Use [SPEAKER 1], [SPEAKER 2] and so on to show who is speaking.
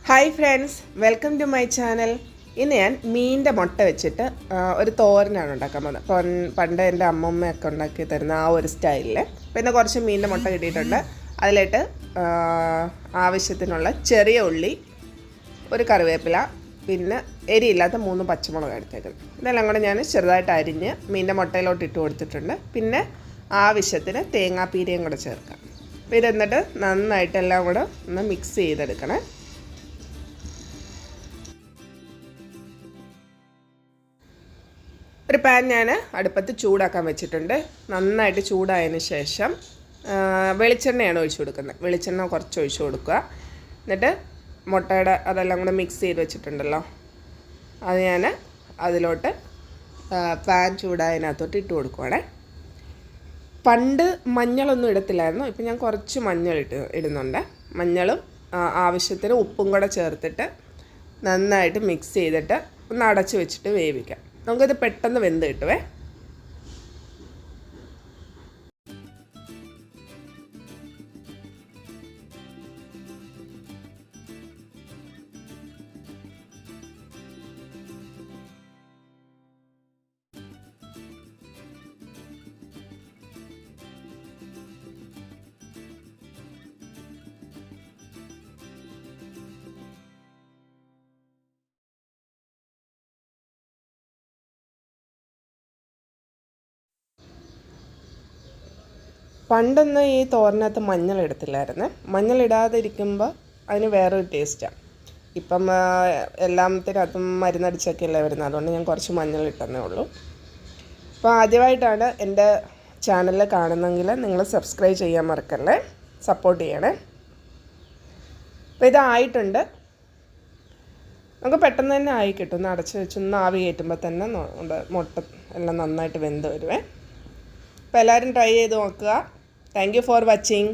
[SPEAKER 1] Hi friends, welcome to my channel. ഇന്ന് ഞാൻ മീനിൻ്റെ മുട്ട വെച്ചിട്ട് ഒരു തോരനാണ് ഉണ്ടാക്കാൻ പോകുന്നത്. പണ്ട് എൻ്റെ അമ്മമ്മയൊക്കെ ഉണ്ടാക്കി തരുന്ന ആ ഒരു സ്റ്റൈലിൽ. പിന്നെ കുറച്ച് മീനിൻ്റെ മുട്ട കിട്ടിയിട്ടുണ്ട്. അതിലിട്ട് ആവശ്യത്തിനുള്ള ചെറിയ ഉള്ളി, ഒരു കറിവേപ്പില, പിന്നെ എരിയില്ലാത്ത 3 പച്ചമുളക് എടുത്തേക്കുന്നത്. ഇതെല്ലാം കൂടെ ഞാൻ ചെറുതായിട്ട് അരിഞ്ഞ് മീനിൻ്റെ മുട്ടയിലോട്ട് ഇട്ട് കൊടുത്തിട്ടുണ്ട്. പിന്നെ ആവശ്യത്തിന് തേങ്ങാപ്പീരയും കൂടെ ചേർക്കാം. അപ്പോൾ ഇതെന്നിട്ട് നന്നായിട്ട് എല്ലാം കൂടെ ഒന്ന് മിക്സ് ചെയ്തെടുക്കണേ. ഒരു പാൻ ഞാൻ അടുപ്പത്ത് ചൂടാക്കാൻ വെച്ചിട്ടുണ്ട്. നന്നായിട്ട് ചൂടായതിന് ശേഷം വെളിച്ചെണ്ണയാണ് ഒഴിച്ചു കൊടുക്കുന്നത്. വെളിച്ചെണ്ണ കുറച്ച് ഒഴിച്ചു കൊടുക്കുക. എന്നിട്ട് മുട്ടയുടെ അതെല്ലാം കൂടെ മിക്സ് ചെയ്ത് വെച്ചിട്ടുണ്ടല്ലോ, അത് ഞാൻ അതിലോട്ട് പാൻ ചൂടായതിനകത്തോട്ട് ഇട്ട് കൊടുക്കുവാണേ. പണ്ട് മഞ്ഞളൊന്നും ഇടത്തില്ലായിരുന്നു, ഇപ്പം ഞാൻ കുറച്ച് മഞ്ഞൾ ഇടുന്നുണ്ട്. മഞ്ഞളും ആവശ്യത്തിന് ഉപ്പും കൂടെ ചേർത്തിട്ട് നന്നായിട്ട് മിക്സ് ചെയ്തിട്ട് ഒന്ന് അടച്ച് വെച്ചിട്ട് വേവിക്കാം. നമുക്കിത് പെട്ടെന്ന് വെന്ത് കിട്ടുവേ. പണ്ടൊന്നും ഈ തോരനകത്ത് മഞ്ഞൾ ഇടത്തില്ലായിരുന്നു. മഞ്ഞളിടാതിരിക്കുമ്പോൾ അതിന് വേറൊരു ടേസ്റ്റാണ്. ഇപ്പം എല്ലാത്തിനകത്തും മരുന്നടിച്ചൊക്കെയല്ലേ വരുന്നത്, അതുകൊണ്ട് ഞാൻ കുറച്ച് മഞ്ഞൾ ഇട്ടെന്നേ ഉള്ളൂ. അപ്പോൾ ആദ്യമായിട്ടാണ് എൻ്റെ ചാനൽ കാണുന്നതെങ്കിൽ നിങ്ങൾ സബ്സ്ക്രൈബ് ചെയ്യാൻ മറക്കല്ലേ, സപ്പോർട്ട് ചെയ്യണേ. അപ്പോൾ ഇതായിട്ടുണ്ട്. നമുക്ക് പെട്ടെന്ന് തന്നെ ആയി കിട്ടും. ഒന്ന് അടച്ച് വെച്ചൊന്ന് ആവി കയറ്റുമ്പോൾ തന്നെ മുട്ട എല്ലാം നന്നായിട്ട് വെന്ത് വരുവേ. അപ്പോൾ എല്ലാവരും ട്രൈ ചെയ്ത് നോക്കുക. Thank you for watching.